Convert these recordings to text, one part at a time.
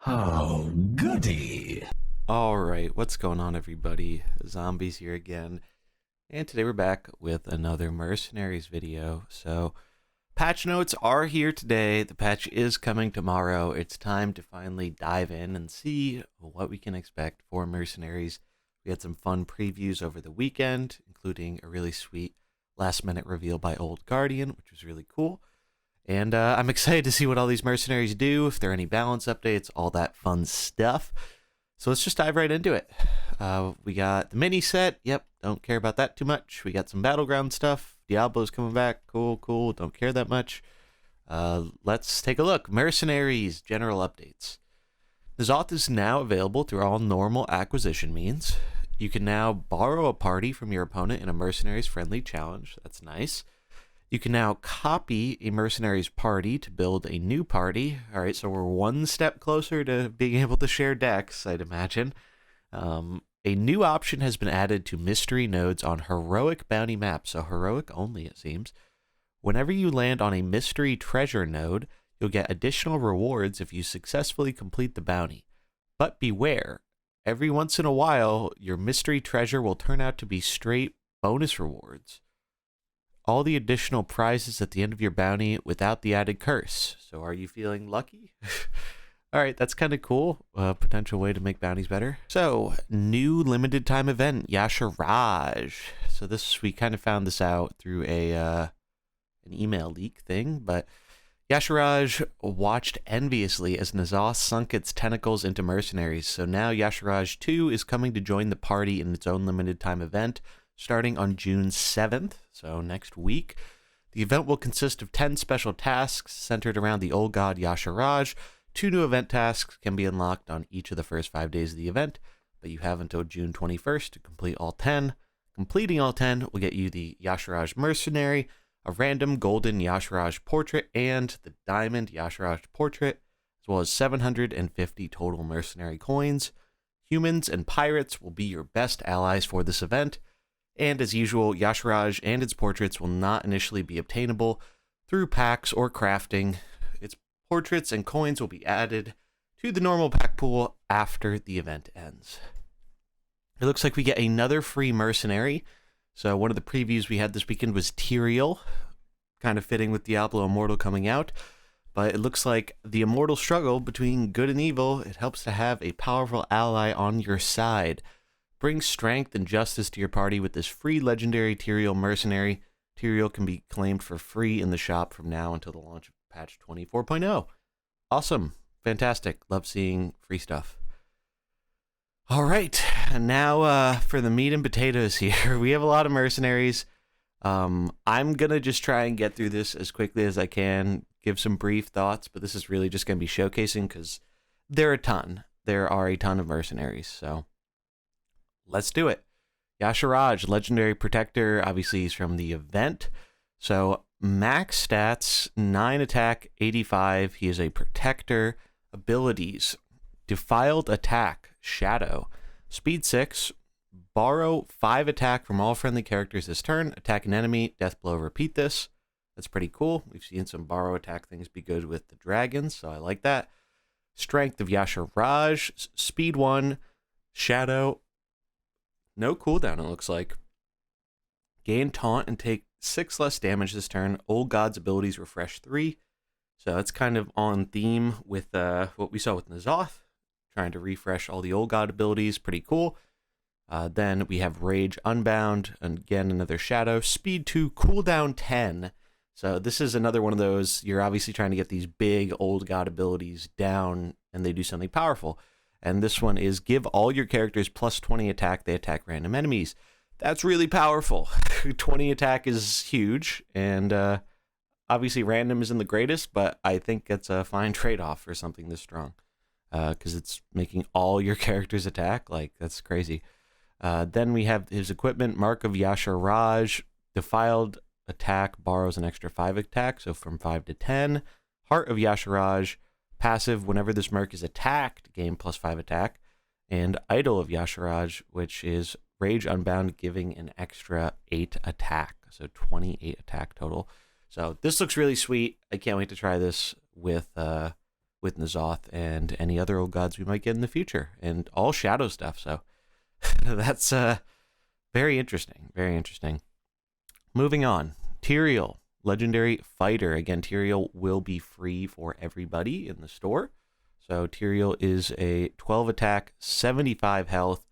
Oh, goody. Alright, what's going on, everybody? Zombies here again. And today we're back with another Mercenaries video. So, patch notes are here today. The patch is coming tomorrow. It's time to finally dive in and see what we can expect for Mercenaries. We had some fun previews over the weekend, including a really sweet last-minute reveal by Old Guardian, which was really cool. And I'm excited to see what all these mercenaries do, if there are any balance updates, all that fun stuff. So let's just dive right into it. We got the mini set. Yep, don't care about that too much. We got some battleground stuff. Diablo's coming back. Cool. Don't care that much. Let's take a look. Mercenaries, general updates. N'Zoth is now available through all normal acquisition means. You can now borrow a party from your opponent in a mercenaries friendly challenge. That's nice. You can now copy a mercenaries party to build a new party. All right, so we're one step closer to being able to share decks, I'd imagine. A new option has been added to mystery nodes on heroic bounty maps, so heroic only, it seems. Whenever you land on a mystery treasure node, you'll get additional rewards if you successfully complete the bounty. But beware, every once in a while, your mystery treasure will turn out to be straight bonus rewards. All the additional prizes at the end of your bounty without the added curse. So are you feeling lucky? All right, that's kind of cool. Potential way to make bounties better. So, new limited time event, Ashara. So we kind of found this out through an email leak thing, but Ashara watched enviously as N'Zoth sunk its tentacles into mercenaries. So now Ashara 2 is coming to join the party in its own limited time event, starting on June 7th, so next week. The event will consist of 10 special tasks centered around the old god Ashara. 2 new event tasks can be unlocked on each of the first 5 days of the event, but you have until June 21st to complete all 10. Completing all 10 will get you the Ashara Mercenary, a random golden Ashara portrait, and the diamond Ashara portrait, as well as 750 total mercenary coins. Humans and pirates will be your best allies for this event. And as usual, Ashara and its portraits will not initially be obtainable through packs or crafting. Its portraits and coins will be added to the normal pack pool after the event ends. It looks like we get another free mercenary. So one of the previews we had this weekend was Tyrio, kind of fitting with Diablo Immortal coming out. But it looks like the immortal struggle between good and evil, it helps to have a powerful ally on your side. Bring strength and justice to your party with this free legendary Tyrio mercenary. Tyrio can be claimed for free in the shop from now until the launch of patch 24.0. Awesome. Fantastic. Love seeing free stuff. All right. And now for the meat and potatoes here. We have a lot of mercenaries. I'm going to just try and get through this as quickly as I can, give some brief thoughts, but this is really just going to be showcasing because there are a ton. There are a ton of mercenaries, so let's do it. Ashara, Legendary Protector, obviously he's from the event. So max stats, 9 attack, 85. He is a Protector. Abilities, Defiled Attack, Shadow. Speed 6, borrow 5 attack from all friendly characters this turn. Attack an enemy, death blow, repeat this. That's pretty cool. We've seen some borrow attack things be good with the dragons, so I like that. Strength of Ashara, Speed 1, Shadow. No cooldown, it looks like. Gain taunt and take 6 less damage this turn. Old God's abilities refresh 3. So that's kind of on theme with what we saw with N'Zoth. Trying to refresh all the Old God abilities. Pretty cool. Then we have Rage Unbound. And again, another Shadow. Speed 2, cooldown 10. So this is another one of those. You're obviously trying to get these big Old God abilities down and they do something powerful. And this one is give all your characters plus 20 attack. They attack random enemies. That's really powerful. 20 attack is huge. And obviously random isn't the greatest, but I think it's a fine trade-off for something this strong. Because it's making all your characters attack. Like, that's crazy. Then we have his equipment, Mark of Ashara. Defiled Attack borrows an extra 5 attack, so from 5 to 10. Heart of Ashara. Passive, whenever this merc is attacked, gain plus 5 attack. And Idol of Ashara, which is Rage Unbound, giving an extra 8 attack. So 28 attack total. So this looks really sweet. I can't wait to try this with with N'Zoth and any other old gods we might get in the future, and all shadow stuff. So that's very interesting. Very interesting. Moving on, Tyrio, legendary fighter. Again, Tyrio will be free for everybody in the store. So Tyrio is a 12 attack, 75 health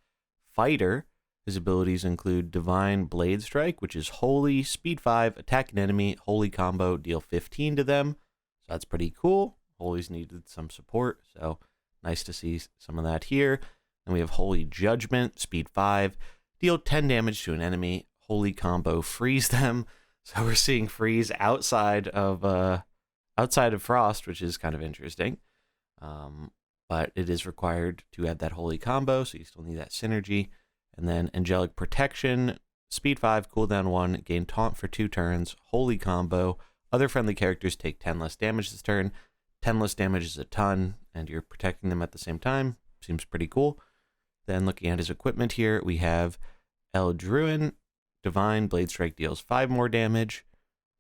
fighter. His abilities include Divine Blade Strike, which is holy, speed 5, attack an enemy, holy combo, deal 15 to them. So that's pretty cool. Holy's needed some support, so nice to see some of that here. Then we have Holy Judgment, speed 5, deal 10 damage to an enemy, holy combo, freeze them. So we're seeing freeze outside of Frost, which is kind of interesting. But it is required to add that holy combo, so you still need that synergy. And then Angelic Protection, speed 5, cooldown 1, gain taunt for 2 turns, holy combo. Other friendly characters take 10 less damage this turn. 10 less damage is a ton, and you're protecting them at the same time. Seems pretty cool. Then looking at his equipment here, we have Eldruin, Divine Blade Strike deals 5 more damage.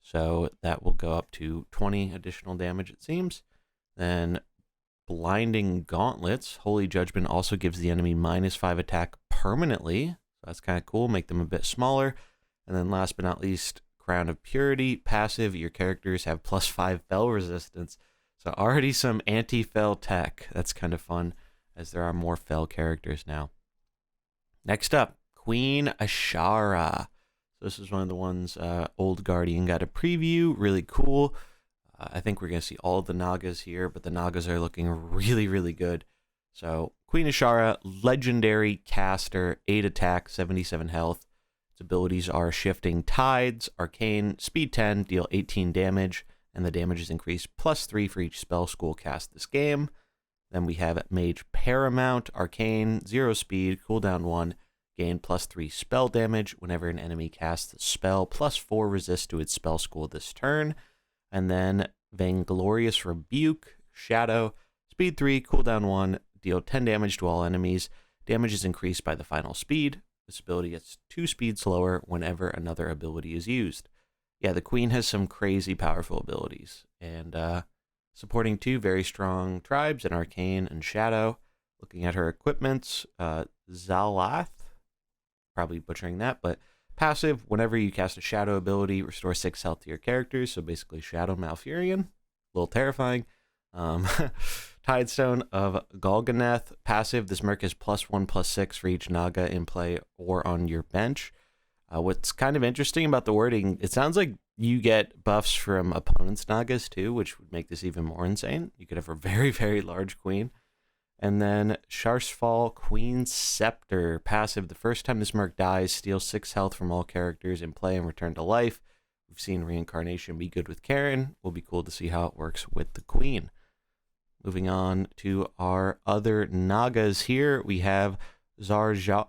So that will go up to 20 additional damage, it seems. Then Blinding Gauntlets, Holy Judgment also gives the enemy -5 attack permanently. So that's kind of cool, make them a bit smaller. And then last but not least, Crown of Purity, passive, your characters have +5 fel resistance. So already some anti-fel tech. That's kind of fun, as there are more fel characters now. Next up, Queen Ashara. So this is one of the ones Old Guardian got a preview, really cool. I think we're going to see all of the Nagas here, but the Nagas are looking really, really good. So Queen Ashara, legendary caster, 8 attack, 77 health. Its abilities are Shifting Tides, Arcane, speed 10, deal 18 damage, and the damage is increased +3 for each spell school cast this game. Then we have Mage Paramount, Arcane, 0 speed, cooldown 1, gain +3 spell damage whenever an enemy casts a spell, +4 resist to its spell school this turn. And then Vainglorious Rebuke, Shadow, speed 3, cooldown 1, deal 10 damage to all enemies. Damage is increased by the final speed. This ability gets 2 speeds slower whenever another ability is used. Yeah, the Queen has some crazy powerful abilities. And supporting 2 very strong tribes in Arcane and Shadow. Looking at her equipments, Zalath, probably butchering that, but passive, whenever you cast a Shadow ability, restore 6 health to your characters, so basically Shadow Malfurion. A little terrifying. Tidestone of Golganeth, passive, this Merc is +1/+6 for each Naga in play or on your bench. What's kind of interesting about the wording, it sounds like you get buffs from opponents' Nagas too, which would make this even more insane. You could have a very, very large queen. And then Sharsfall Queen's Scepter, passive, the first time this Merc dies, steal 6 health from all characters in play and return to life. We've seen Reincarnation be good with Karen. Will be cool to see how it works with the Queen. Moving on to our other Nagas here, we have Zargira,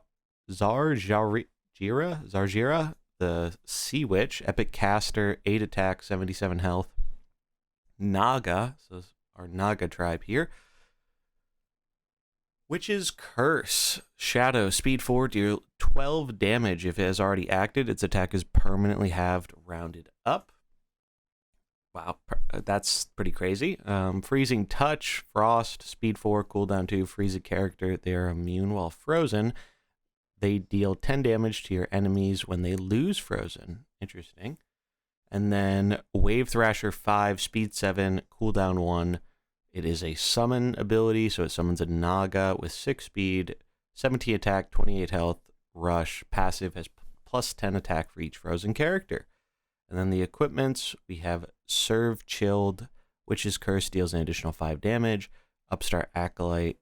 the Sea Witch, Epic Caster, 8 attack, 77 health. Naga, so our Naga tribe here. Witch's Curse, Shadow, speed 4, deal 12 damage. If it has already acted, its attack is permanently halved, rounded up. Wow, that's pretty crazy. Freezing Touch, Frost, speed 4, cooldown 2, freeze a character. They are immune while frozen. They deal 10 damage to your enemies when they lose frozen. Interesting. And then Wave Thrasher 5, speed 7, cooldown 1. It is a summon ability, so it summons a Naga with 6 speed, 17 attack, 28 health, rush. Passive has +10 attack for each frozen character. And then the equipments, we have Serve Chilled, Witch's Curse deals an additional 5 damage. Upstart Acolyte,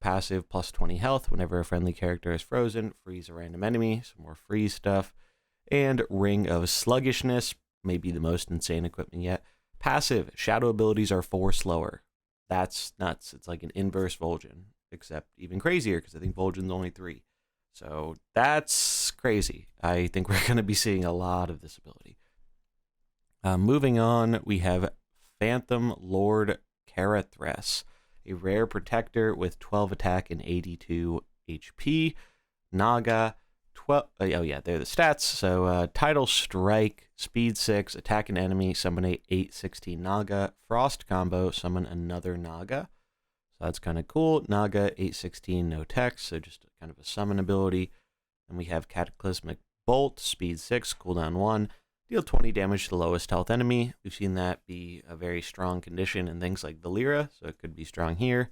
passive, +20 health. Whenever a friendly character is frozen, freeze a random enemy. Some more freeze stuff. And Ring of Sluggishness, maybe the most insane equipment yet. Passive, shadow abilities are 4 slower. That's nuts. It's like an inverse Vol'jin, except even crazier because I think Vol'jin's only 3. So that's crazy. I think we're going to be seeing a lot of this ability. Moving on, we have Phantom Lord Karathress, a rare protector with 12 attack and 82 HP. Naga, 12. Oh yeah, they're the stats. So Tidal Strike, Speed 6, attack an enemy, summon a 8/16 Naga. Frost combo, summon another Naga. So that's kind of cool. Naga, 8/16, no text, so just kind of a summon ability. And we have Cataclysmic Bolt, Speed 6, cooldown 1. Deal 20 damage to the lowest health enemy. We've seen that be a very strong condition in things like Valera, so it could be strong here.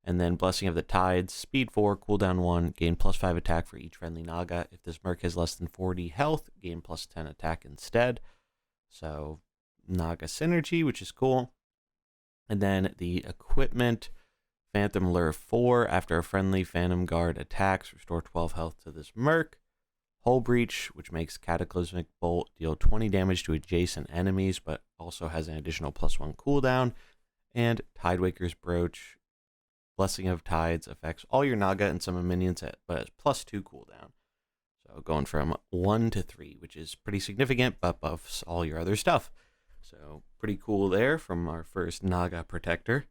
And then Blessing of the Tides, Speed 4, cooldown 1, gain +5 attack for each friendly Naga. If this Merc has less than 40 health, gain +10 attack instead. So Naga synergy, which is cool. And then the equipment, Phantom Lure 4, after a friendly Phantom Guard attacks, restore 12 health to this Merc. Hull Breach, which makes Cataclysmic Bolt deal 20 damage to adjacent enemies, but also has an additional +1 cooldown. And Tidewaker's Brooch, Blessing of Tides, affects all your Naga and summon minions, but has +2 cooldown. So going from 1 to 3, which is pretty significant, but buffs all your other stuff. So pretty cool there from our first Naga Protector.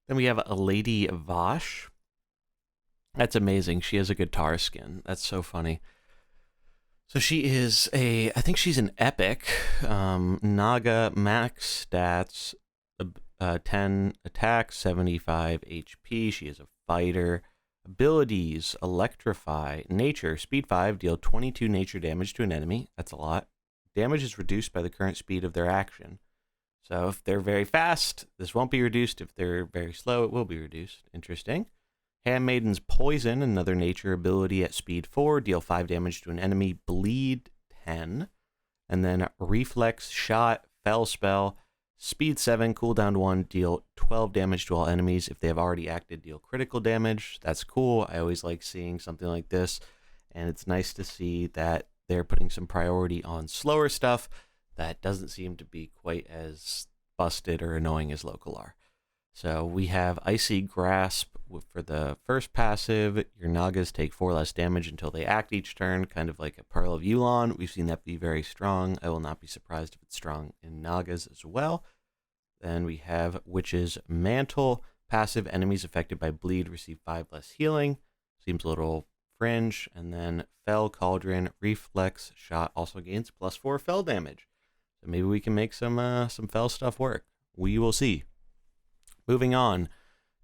Then we have a Lady Avash. That's amazing. She has a guitar skin. That's so funny. So she is I think she's an epic. Naga, max stats, 10 attack, 75 HP. She is a fighter. Abilities, Electrify, Nature, Speed 5, deal 22 nature damage to an enemy. That's a lot. Damage is reduced by the current speed of their action. So if they're very fast, this won't be reduced. If they're very slow, it will be reduced. Interesting. Handmaiden's Poison, another nature ability at speed 4, deal 5 damage to an enemy, bleed 10. And then Reflex Shot, Fell Spell, speed 7, cooldown 1, deal 12 damage to all enemies. If they have already acted, deal critical damage. That's cool. I always like seeing something like this. And it's nice to see that they're putting some priority on slower stuff that doesn't seem to be quite as busted or annoying as local are. So we have Icy Grasp for the first passive. Your Nagas take 4 less damage until they act each turn, kind of like a Pearl of Yulon. We've seen that be very strong. I will not be surprised if it's strong in Nagas as well. Then we have Witch's Mantle. Passive, enemies affected by bleed receive 5 less healing. Seems a little fringe. And then Fell Cauldron, Reflex Shot also gains +4 fell damage. So maybe we can make some fell stuff work. We will see. Moving on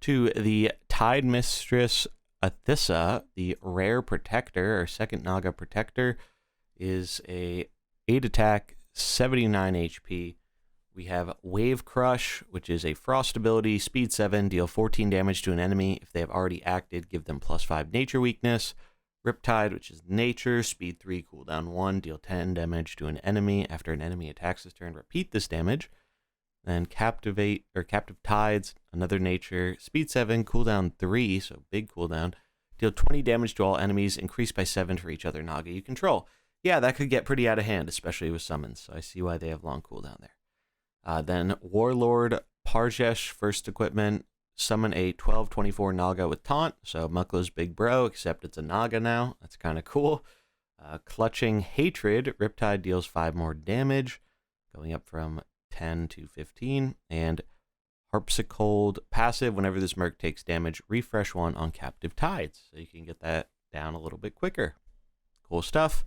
to the Tide Mistress Ethissa, the rare protector, or second Naga protector, is a 8 attack, 79 HP. We have Wave Crush, which is a frost ability, speed 7, deal 14 damage to an enemy. If they have already acted, give them +5 nature weakness. Riptide, which is nature, speed 3, cooldown 1, deal 10 damage to an enemy. After an enemy attacks this turn, repeat this damage. Then Captive Tides, another nature, speed 7, cooldown 3, so big cooldown. Deal 20 damage to all enemies, increased by 7 for each other Naga you control. Yeah, that could get pretty out of hand, especially with summons, so I see why they have long cooldown there. Then Warlord Parjesh, first equipment, summon a 12/24 Naga with Taunt, so Mukla's big bro, except it's a Naga now. That's kind of cool. Clutching Hatred, Riptide deals 5 more damage, going up from 10 to 15, and Harpsichord passive, whenever this Merc takes damage, refresh 1 on Captive Tides, so you can get that down a little bit quicker. Cool stuff.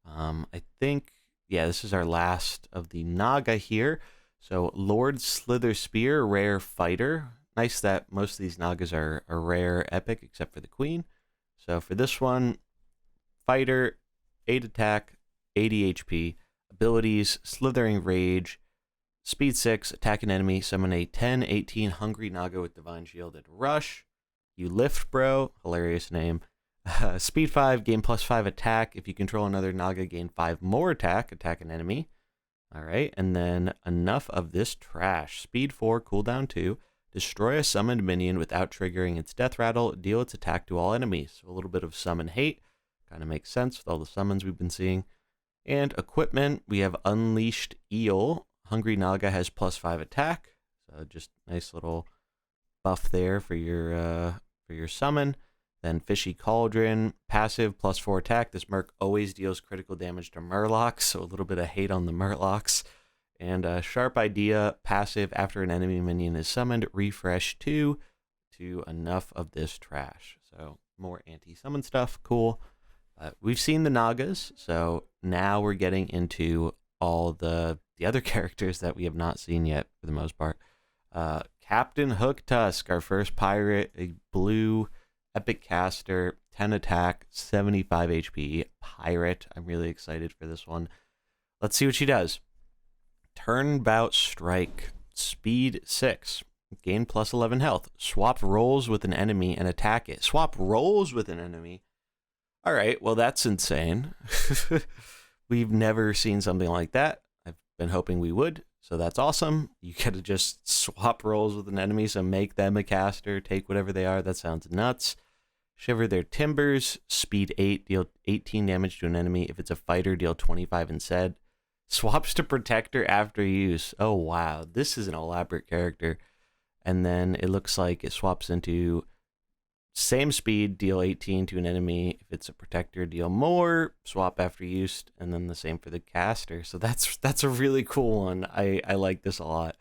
I think, yeah, this is our last of the Naga here. So Lord Slitherspear, rare fighter. Nice that most of these Nagas are a rare epic, except for the Queen. So for this one, fighter, 8 attack, 80 HP, abilities, Slithering Rage, speed 6, attack an enemy, summon a 10/18 hungry Naga with Divine Shield and Rush. You lift, bro, hilarious name. Speed 5, gain +5 attack. If you control another Naga, gain 5 more attack, attack an enemy. All right, and then enough of this trash. Speed 4, cooldown 2. Destroy a summoned minion without triggering its death rattle. Deal its attack to all enemies. So a little bit of summon hate. Kind of makes sense with all the summons we've been seeing. And equipment, we have Unleashed Eel. Hungry Naga has +5 attack. So just nice little buff there for your summon. Then Fishy Cauldron, passive, +4 attack. This Merc always deals critical damage to Murlocs, so a little bit of hate on the Murlocs. And Sharp Idea, passive, after an enemy minion is summoned, refresh 2 to enough of this trash. So more anti-summon stuff. Cool. We've seen the Nagas, so now we're getting into all the other characters that we have not seen yet for the most part. Captain Hook Tusk, our first pirate, a blue epic caster, 10 attack, 75 HP pirate. I'm really excited for this one. Let's see what she does. Turnabout Strike, speed 6, gain plus 11 health. Swap roles with an enemy and attack it. Swap roles with an enemy? All right, well, that's insane. We've never seen something like that. I've been hoping we would, so that's awesome. You get to just swap roles with an enemy, so make them a caster, take whatever they are. That sounds nuts. Shiver their timbers, speed 8, deal 18 damage to an enemy. If it's a fighter, deal 25 instead. Swaps to protector after use. Oh, wow. This is an elaborate character. And then it looks like it swaps into same speed, deal 18 to an enemy. If it's a protector, deal more, swap after use, and then the same for the caster. So that's a really cool one. I like this a lot.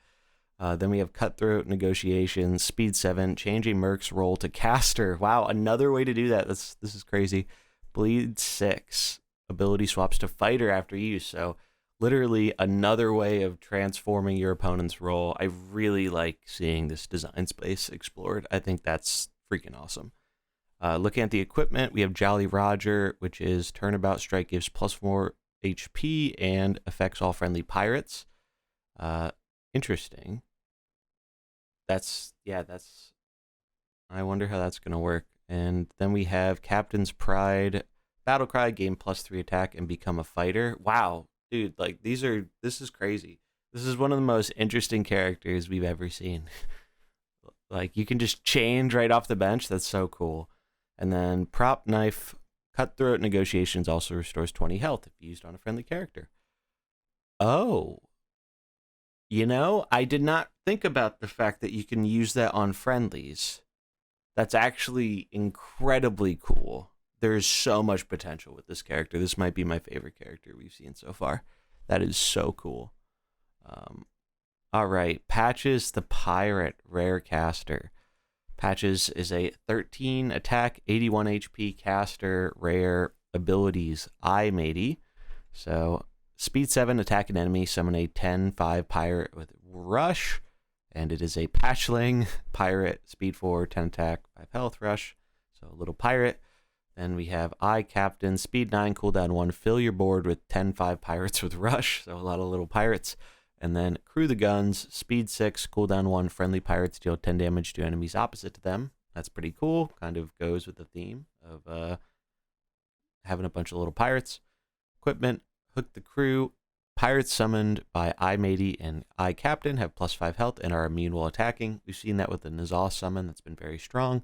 Then we have Cutthroat Negotiations, speed 7, change a Merc's role to caster. Wow, another way to do that. This is crazy. Bleed 6, ability swaps to fighter after use. So literally another way of transforming your opponent's role. I really like seeing this design space explored. I think that's freaking awesome. Looking at the equipment, we have Jolly Roger, which is Turnabout Strike, gives +4 HP and affects all friendly pirates. Interesting. That's I wonder how that's gonna work. And then we have Captain's Pride, Battle Cry, gain +3 attack and become a fighter. Wow, dude, like this is crazy. This is one of the most interesting characters we've ever seen. Like, you can just change right off the bench. That's so cool. And then Prop Knife, Cutthroat Negotiations also restores 20 health if used on a friendly character. Oh. You know, I did not think about the fact that you can use that on friendlies. That's actually incredibly cool. There is so much potential with this character. This might be my favorite character we've seen so far. That is so cool. All right, Patches the Pirate, rare caster. Patches is a 13 attack, 81 HP caster, rare abilities, I matey. So speed 7, attack an enemy, summon a 10/5 pirate with rush, and it is a patchling pirate, speed 4, 10 attack, 5 health, rush. So a little pirate. Then we have I Captain, speed 9, cooldown 1, fill your board with 10/5 pirates with rush. So a lot of little pirates. And then Crew the Guns, speed 6, cooldown 1, friendly pirates deal 10 damage to enemies opposite to them. That's pretty cool. Kind of goes with the theme of having a bunch of little pirates. Equipment, Hook the Crew. Pirates summoned by I Matey and I Captain have +5 health and are immune while attacking. We've seen that with the Nazal summon. That's been very strong.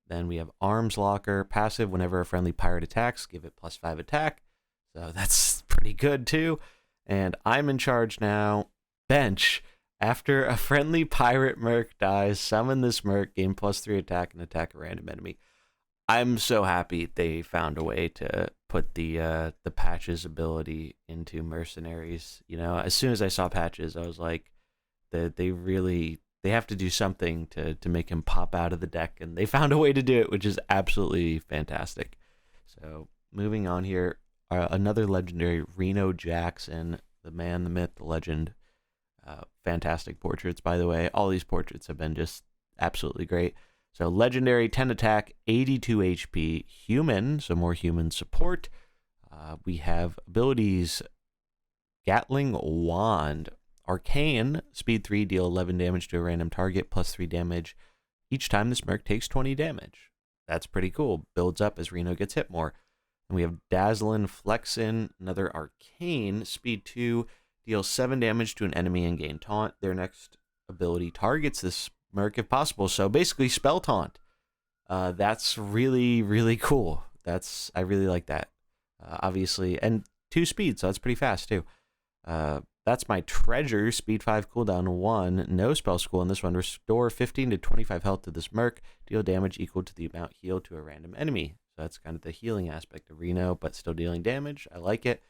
Then we have Arms Locker, passive. Whenever a friendly pirate attacks, give it +5 attack. So that's pretty good too. And I'm in charge now. Bench. After a friendly pirate merc dies, summon this merc, gain +3 attack, and attack a random enemy. I'm so happy they found a way to put the Patches ability into Mercenaries. You know, as soon as I saw Patches, I was like, they have to do something to make him pop out of the deck, and they found a way to do it, which is absolutely fantastic. So moving on here. Another legendary, Reno Jackson, the man, the myth, the legend. Fantastic portraits, by the way. All these portraits have been just absolutely great. So legendary, 10 attack, 82 HP, human, so more human support. We have abilities, Gatling Wand, Arcane, speed 3, deal 11 damage to a random target, +3 damage. Each time this merc takes 20 damage. That's pretty cool. Builds up as Reno gets hit more. And we have Dazzlin, Flexin, another Arcane, speed 2, deals 7 damage to an enemy and gain taunt. Their next ability targets this merc if possible. So basically spell taunt. That's really, really cool. I really like that. Obviously, and 2 speed, so that's pretty fast too. That's my treasure, speed 5, cooldown 1, no spell school in this one. Restore 15 to 25 health to this merc, deal damage equal to the amount healed to a random enemy. So that's kind of the healing aspect of Reno, but still dealing damage. I like it.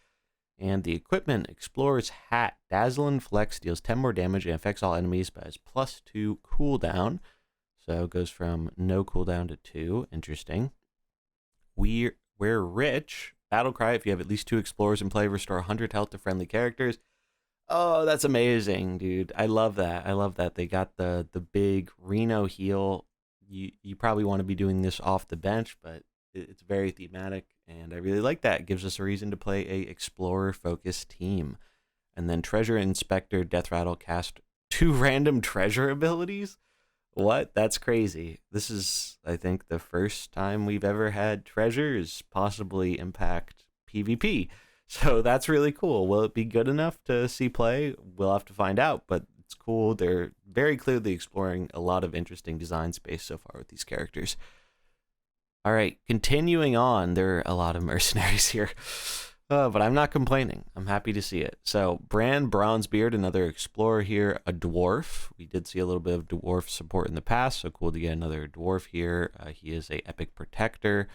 And the equipment, Explorer's Hat, Dazzlin Flex, deals 10 more damage and affects all enemies, but has +2 cooldown. So it goes from no cooldown to 2. Interesting. We're rich. Battlecry, if you have at least 2 explorers in play, restore 100 health to friendly characters. Oh, that's amazing, dude. I love that. I love that. They got the big Reno heal. You probably want to be doing this off the bench, but it's very thematic, and I really like that. It gives us a reason to play a explorer-focused team. And then Treasure Inspector, Death Rattle, cast 2 random treasure abilities? What? That's crazy. This is, I think, the first time we've ever had treasures possibly impact PvP. So that's really cool. Will it be good enough to see play? We'll have to find out, but it's cool. They're very clearly exploring a lot of interesting design space so far with these characters. All right, continuing on, there are a lot of mercenaries here, but I'm not complaining. I'm happy to see it. So Bronzebeard, another explorer here, a dwarf. We did see a little bit of dwarf support in the past, so cool to get another dwarf here. He is a epic protector,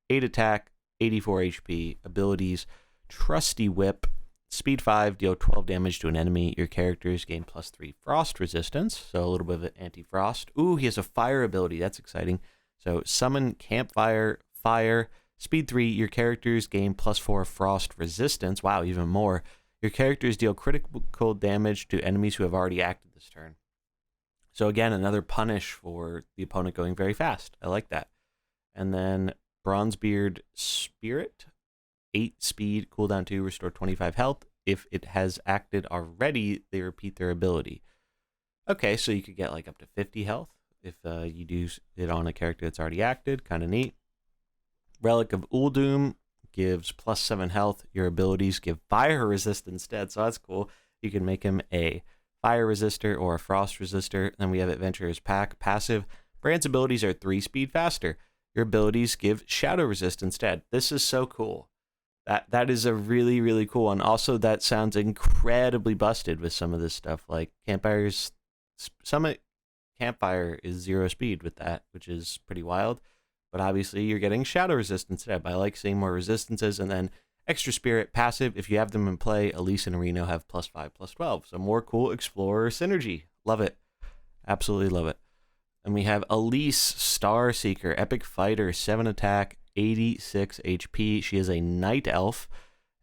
8 attack, 84 HP, abilities, Trusty Whip, speed 5, deal 12 damage to an enemy. Your characters gain +3 frost resistance, so a little bit of anti-frost. Ooh, he has a fire ability. That's exciting. So summon Campfire, fire, speed 3. Your characters gain +4 frost resistance. Wow, even more. Your characters deal critical damage to enemies who have already acted this turn. So again, another punish for the opponent going very fast. I like that. And then Bronzebeard Spirit. 8 speed, cooldown 2, restore 25 health. If it has acted already, they repeat their ability. Okay, so you could get like up to 50 health if you do it on a character that's already acted. Kind of neat. Relic of Uldum gives +7 health. Your abilities give fire resist instead, so that's cool. You can make him a fire resistor or a frost resistor. Then we have Adventurer's Pack. Passive. Brand's abilities are 3 speed faster. Your abilities give shadow resist instead. This is so cool. That is a really, really cool one. Also, that sounds incredibly busted with some of this stuff. Like Summit Campfire is 0 speed with that, which is pretty wild. But obviously, you're getting shadow resistance instead. I like seeing more resistances. And then Extra Spirit, passive. If you have them in play, Elise and Reno have +5, +12. So more cool Explorer synergy. Love it. Absolutely love it. And we have Elise, Star Seeker, Epic Fighter, 7 attack, 86 HP. She is a night elf,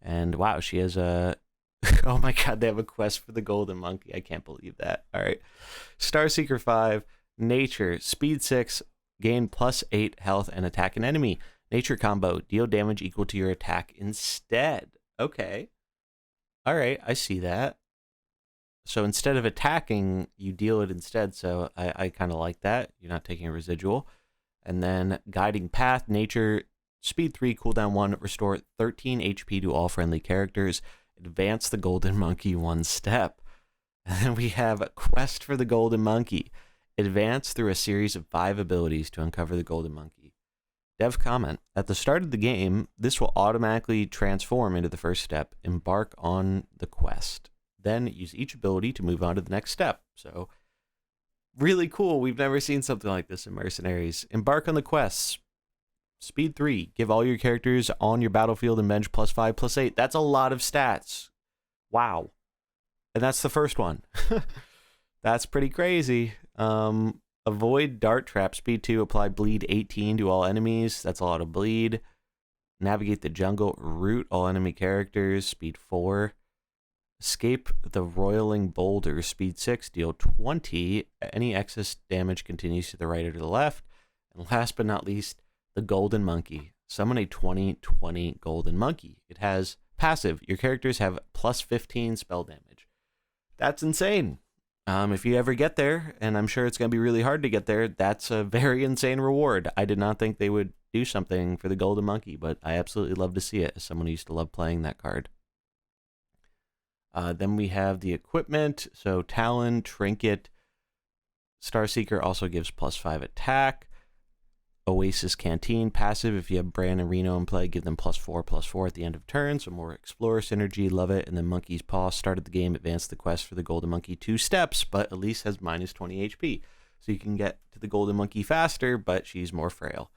and wow, she has a oh my god, they have a quest for the golden monkey. I can't believe that. All right, Starseeker 5, nature, speed 6, gain +8 health and attack an enemy. Nature combo, deal damage equal to your attack instead. Okay, all right, I see that. So instead of attacking, you deal it instead. So I kind of like that. You're not taking a residual. And then Guiding Path, nature, speed 3, cooldown 1, restore 13 HP to all friendly characters. Advance the golden monkey 1 step. And then we have Quest for the golden monkey. Advance through a series of 5 abilities to uncover the golden monkey. Dev comment, at the start of the game, this will automatically transform into the first step. Embark on the quest. Then use each ability to move on to the next step. So really cool. We've never seen something like this in Mercenaries. Embark on the quests. Speed 3. Give all your characters on your battlefield and bench +5, +8. That's a lot of stats. Wow. And that's the first one. That's pretty crazy. Avoid dart trap. Speed 2. Apply bleed 18 to all enemies. That's a lot of bleed. Navigate the jungle. Root all enemy characters. Speed 4. Escape the roiling boulder, speed 6, deal 20. Any excess damage continues to the right or to the left. And last but not least, the golden monkey. Summon a 20/20 golden monkey. It has passive. Your characters have +15 spell damage. That's insane. If you ever get there, and I'm sure it's going to be really hard to get there, that's a very insane reward. I did not think they would do something for the golden monkey, but I absolutely love to see it as someone who used to love playing that card. Then we have the equipment. So Talon, Trinket, Starseeker also gives +5 attack. Oasis Canteen, passive. If you have Bran and Reno in play, give them +4/+4 at the end of turn. So more Explorer synergy, love it. And then Monkey's Paw, started the game, advanced the quest for the Golden Monkey 2 steps, but Elise has -20 HP. So you can get to the Golden Monkey faster, but she's more frail.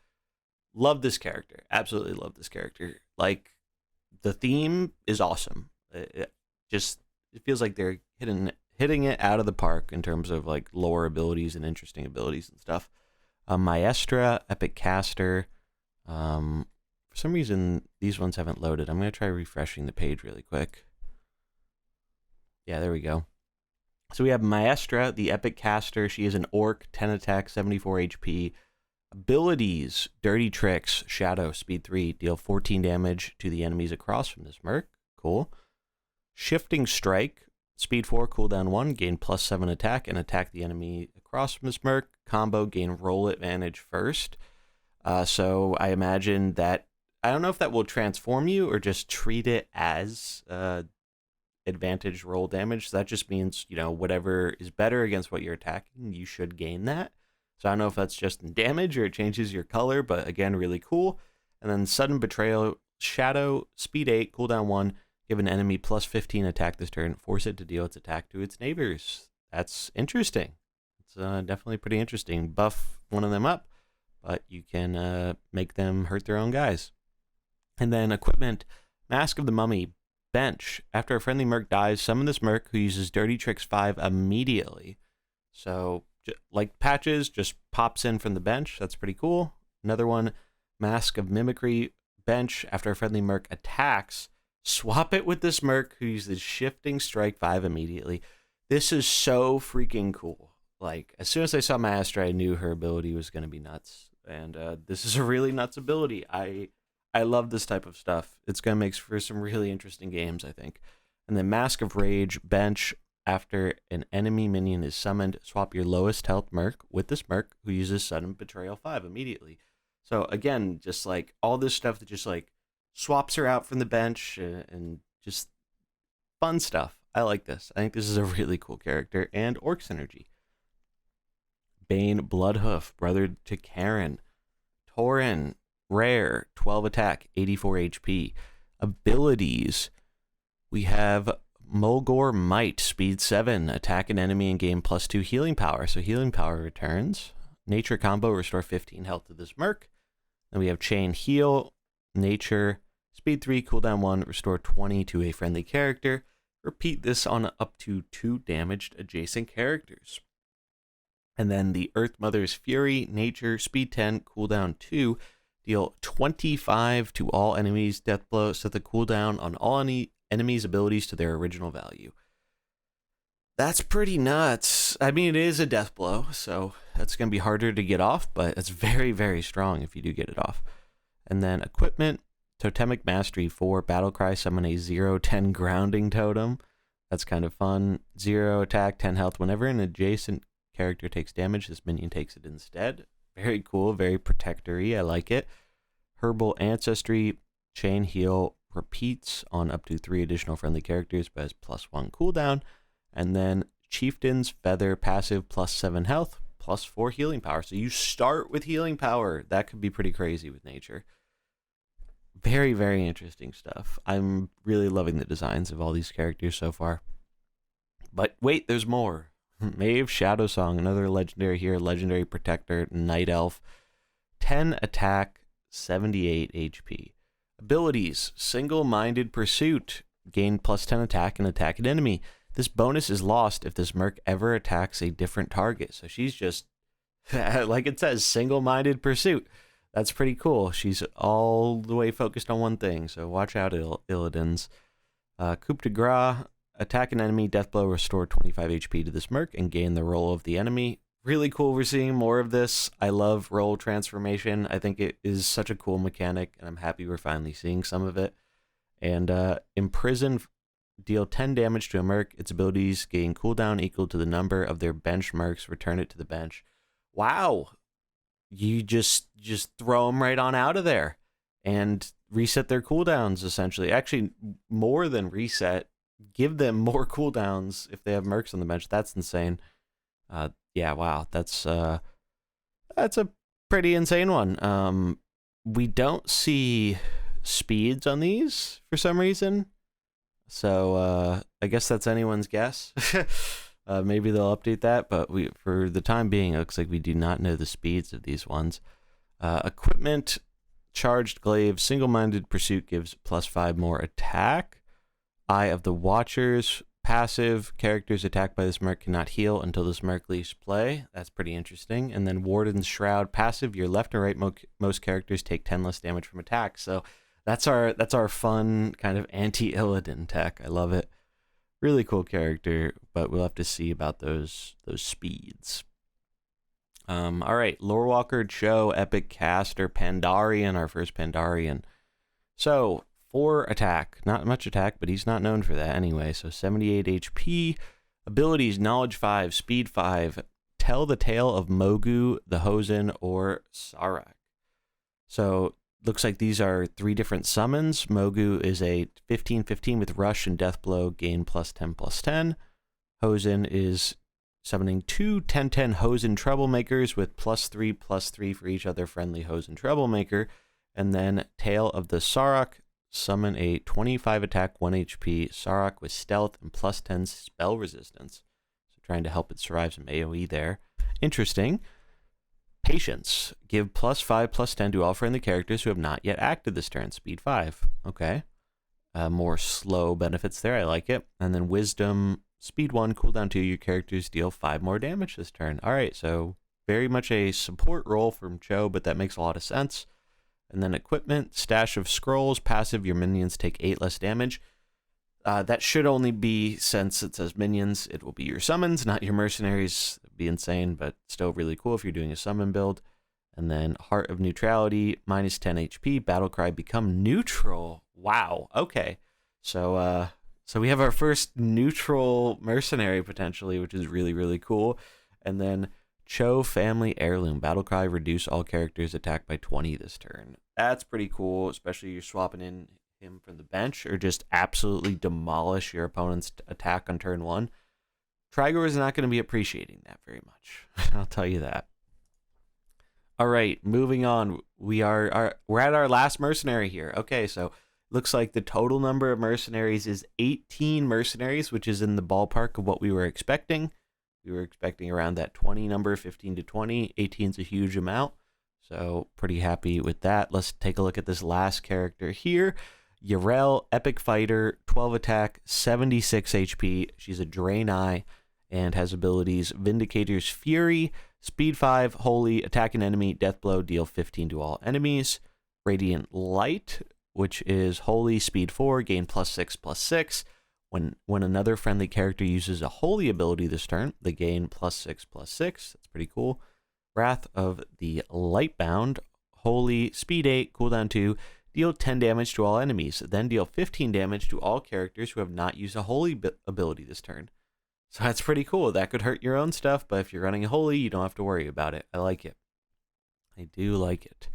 Love this character. Absolutely love this character. Like, the theme is awesome. It feels like they're hitting it out of the park in terms of like lore abilities and interesting abilities and stuff. Maestra, epic caster, For some reason, these ones haven't loaded. I'm going to try refreshing the page really quick. Yeah, there we go. So we have Maestra, the epic caster. She is an orc, 10 attack, 74 HP. Abilities, Dirty Tricks, Shadow, speed 3, deal 14 damage to the enemies across from this Merc. Cool. Shifting Strike, speed 4, cooldown 1, gain +7 attack, and attack the enemy across from this Merc. Combo, gain roll advantage first. So I imagine that, I don't know if that will transform you or just treat it as advantage roll damage. So that just means, you know, whatever is better against what you're attacking, you should gain that. So I don't know if that's just in damage or it changes your color, but again, really cool. And then Sudden Betrayal, Shadow, speed 8, cooldown 1, give an enemy +15 attack this turn, force it to deal its attack to its neighbors. That's interesting. It's definitely pretty interesting. Buff one of them up, but you can make them hurt their own guys. And then equipment, Mask of the Mummy, bench. After a friendly Merc dies, summon this Merc who uses Dirty Tricks 5 immediately. So, like Patches, just pops in from the bench. That's pretty cool. Another one, Mask of Mimicry, bench. After a friendly Merc attacks, swap it with this Merc who uses Shifting Strike 5 immediately. This is so freaking cool. Like, as soon as I saw Maestra, I knew her ability was going to be nuts. And this is a really nuts ability. I love this type of stuff. It's going to make for some really interesting games, I think. And then Mask of Rage, bench. After an enemy minion is summoned, swap your lowest health Merc with this Merc who uses Sudden Betrayal 5 immediately. So again, just like all this stuff that just like swaps her out from the bench and just fun stuff. I like this. I think this is a really cool character and orc synergy. Bane, Bloodhoof, brother to Karen. Tauren, rare, 12 attack, 84 HP. Abilities, we have Mulgore Might, speed 7, attack an enemy and gain +2 healing power. So healing power returns. Nature combo, restore 15 health to this Merc. Then we have Chain Heal, Nature, speed 3, cooldown 1, restore 20 to a friendly character. Repeat this on up to 2 damaged adjacent characters. And then the Earth Mother's Fury, Nature, speed 10, cooldown 2, deal 25 to all enemies, death blow, set the cooldown on all enemies' abilities to their original value. That's pretty nuts. I mean, it is a death blow, so that's going to be harder to get off, but it's very, very strong if you do get it off. And then equipment, Totemic Mastery 4, Battlecry, summon a 0/10 grounding totem. That's kind of fun. 0 attack, 10 health. Whenever an adjacent character takes damage, this minion takes it instead. Very cool, very protectory. I like it. Herbal Ancestry, Chain Heal, repeats on up to 3 additional friendly characters, but has +1 cooldown. And then Chieftain's Feather, passive, +7 health, +4 healing power. So you start with healing power. That could be pretty crazy with nature. Very, very interesting stuff. I'm really loving the designs of all these characters so far. But wait, there's more. Maeve Shadowsong, another legendary here, legendary protector, night elf, 10 attack, 78 HP. Abilities, Single-Minded Pursuit, gain +10 attack and attack an enemy. This bonus is lost if this Merc ever attacks a different target. So she's just, like it says, Single-Minded Pursuit. That's pretty cool. She's all the way focused on one thing, so watch out, Illidan's. Coup de Grace, attack an enemy, death blow, restore 25 HP to this Merc, and gain the roll of the enemy. Really cool, we're seeing more of this. I love roll transformation. I think it is such a cool mechanic, and I'm happy we're finally seeing some of it. And Imprison, deal 10 damage to a Merc. Its abilities gain cooldown equal to the number of their bench Mercs. Return it to the bench. Wow! You just throw them right on out of there and reset their cooldowns, essentially. Actually, more than reset. Give them more cooldowns if they have Mercs on the bench. That's insane. Yeah, wow. That's a pretty insane one. We don't see speeds on these for some reason. So I guess that's anyone's guess. Maybe they'll update that, but for the time being, it looks like we do not know the speeds of these ones. Equipment, Charged Glaive, Single-Minded Pursuit gives +5 more attack. Eye of the Watchers, passive, characters attacked by this Merc cannot heal until this Merc leaves play. That's pretty interesting. And then Warden's Shroud, passive, your left and right most characters take 10 less damage from attacks. So that's our fun kind of anti-Illidan tech. I love it. Really cool character, but we'll have to see about those speeds. All right, Lorewalker, Cho, Epic Caster, Pandarian, our first Pandarian. So 4 attack, not much attack, but he's not known for that anyway. So 78 HP. Abilities, Knowledge 5, Speed 5, Tell the Tale of Mogu, the Hosen, or Sarak. So looks like these are 3 different summons. Mogu is a 15/15 with Rush and Deathblow, gain +10/+10. Hosen is summoning 2 10/10 Hosen Troublemakers with +3/+3 for each other friendly Hosen Troublemaker. And then Tale of the Sarak, summon a 25 attack, 1 HP Sarak with stealth and +10 spell resistance. So trying to help it survive some AoE there. Interesting. Patience. Give +5/+10 to all friendly characters who have not yet acted this turn. Speed 5. Okay. More slow benefits there. I like it. And then Wisdom. Speed 1, cooldown 2, your characters deal 5 more damage this turn. All right, so very much a support role from Cho, but that makes a lot of sense. And then equipment, Stash of Scrolls, passive, your minions take 8 less damage. That should only be, since it says minions, it will be your summons, not your mercenaries. It'd be insane, but still really cool if you're doing a summon build. And then Heart of Neutrality, -10 HP, Battlecry, become neutral. Wow, okay. So we have our first neutral mercenary potentially, which is really, really cool. And then Cho Family Heirloom. Battlecry, reduce all characters attacked by 20 this turn. That's pretty cool, especially you're swapping in him from the bench or just absolutely demolish your opponent's attack on turn 1. Trigor is not going to be appreciating that very much. I'll tell you that. All right, moving on. We're at our last mercenary here. Okay, so looks like the total number of mercenaries is 18 mercenaries, which is in the ballpark of what we were expecting. We were expecting around that 20 number, 15 to 20. 18 is a huge amount, so pretty happy with that. Let's take a look at this last character here. Uriel, Epic Fighter, 12 attack, 76 HP. She's a Draenei and has abilities Vindicator's Fury, Speed 5, Holy, attack an enemy, Deathblow, deal 15 to all enemies. Radiant Light, which is Holy, Speed 4, gain +6/+6. When another friendly character uses a Holy ability this turn, they gain +6/+6. That's pretty cool. Wrath of the Lightbound, Holy, Speed 8, cooldown 2, deal 10 damage to all enemies. Then deal 15 damage to all characters who have not used a Holy ability this turn. So that's pretty cool. That could hurt your own stuff, but if you're running a Holy, you don't have to worry about it. I like it. I do like it.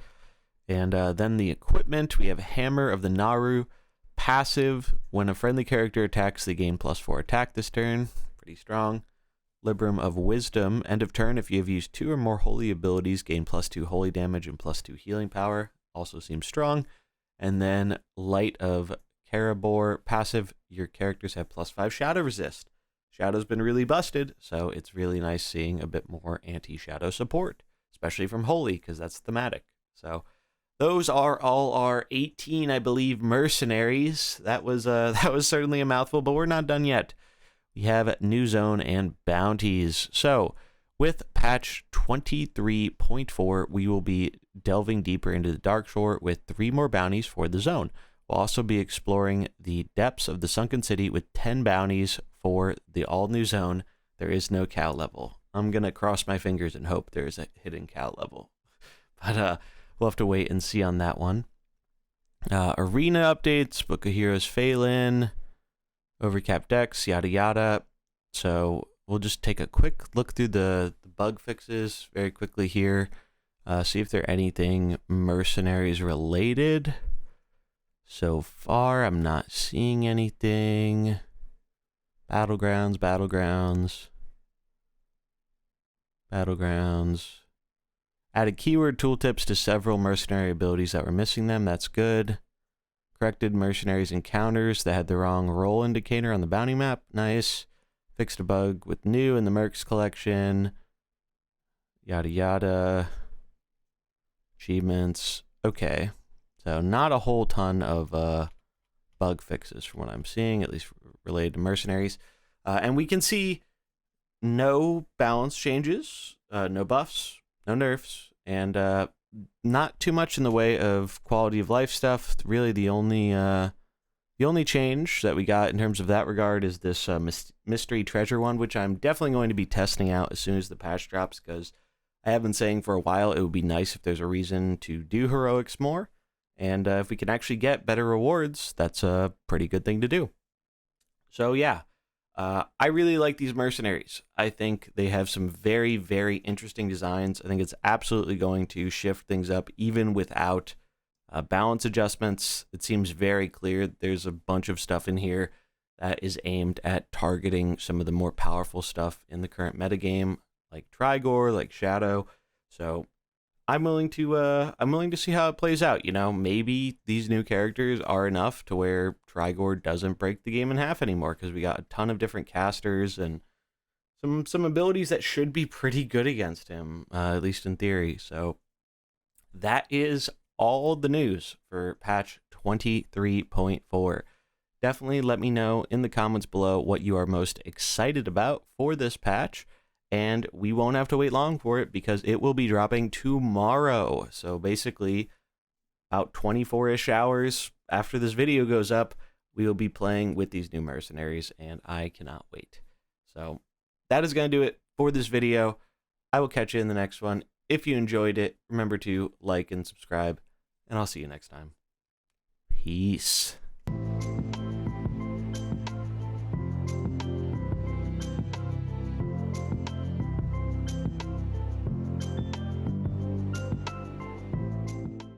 And then the equipment, we have Hammer of the Naru, passive. When a friendly character attacks, they gain +4 attack this turn. Pretty strong. Librum of Wisdom, end of turn, if you have used 2 or more holy abilities, gain +2 holy damage and +2 healing power. Also seems strong. And then Light of Karabor, passive, your characters have +5 shadow resist. Shadow's been really busted, so it's really nice seeing a bit more anti-shadow support, especially from Holy, because that's thematic. So those are all our 18, I believe, mercenaries. That was certainly a mouthful, but we're not done yet. We have New Zone and Bounties. So with patch 23.4, we will be delving deeper into the Dark Shore with 3 more bounties for the zone. We'll also be exploring the depths of the Sunken City with 10 bounties for the all-new zone. There is no cow level. I'm going to cross my fingers and hope there's a hidden cow level. But we'll have to wait and see on that one. Arena updates, Book of Heroes Phelan, overcap decks, yada yada. So we'll just take a quick look through the bug fixes very quickly here. See if there's anything Mercenaries related. So far, I'm not seeing anything. Battlegrounds. Added keyword tooltips to several mercenary abilities that were missing them. That's good. Corrected mercenaries encounters that had the wrong role indicator on the bounty map. Nice. Fixed a bug with new in the Mercs collection. Yada yada. Achievements. Okay. So not a whole ton of bug fixes from what I'm seeing, at least related to mercenaries. And we can see no balance changes, no buffs, no nerfs, and not too much in the way of quality of life stuff. Really, the only change that we got in terms of that regard is this mystery treasure one, which I'm definitely going to be testing out as soon as the patch drops, because I have been saying for a while it would be nice if there's a reason to do heroics more, and if we can actually get better rewards, that's a pretty good thing to do. So yeah, I really like these mercenaries. I think they have some very, very interesting designs. I think it's absolutely going to shift things up even without balance adjustments. It seems very clear there's a bunch of stuff in here that is aimed at targeting some of the more powerful stuff in the current metagame, like Trigor, like Shadow. So I'm willing to see how it plays out. You know, maybe these new characters are enough to where Trigor doesn't break the game in half anymore, because we got a ton of different casters and some abilities that should be pretty good against him, at least in theory. So that is all the news for patch 23.4. Definitely let me know in the comments below what you are most excited about for this patch. And we won't have to wait long for it, because it will be dropping tomorrow. So basically, about 24-ish hours after this video goes up, we will be playing with these new mercenaries, and I cannot wait. So that is going to do it for this video. I will catch you in the next one. If you enjoyed it, remember to like and subscribe, and I'll see you next time. Peace.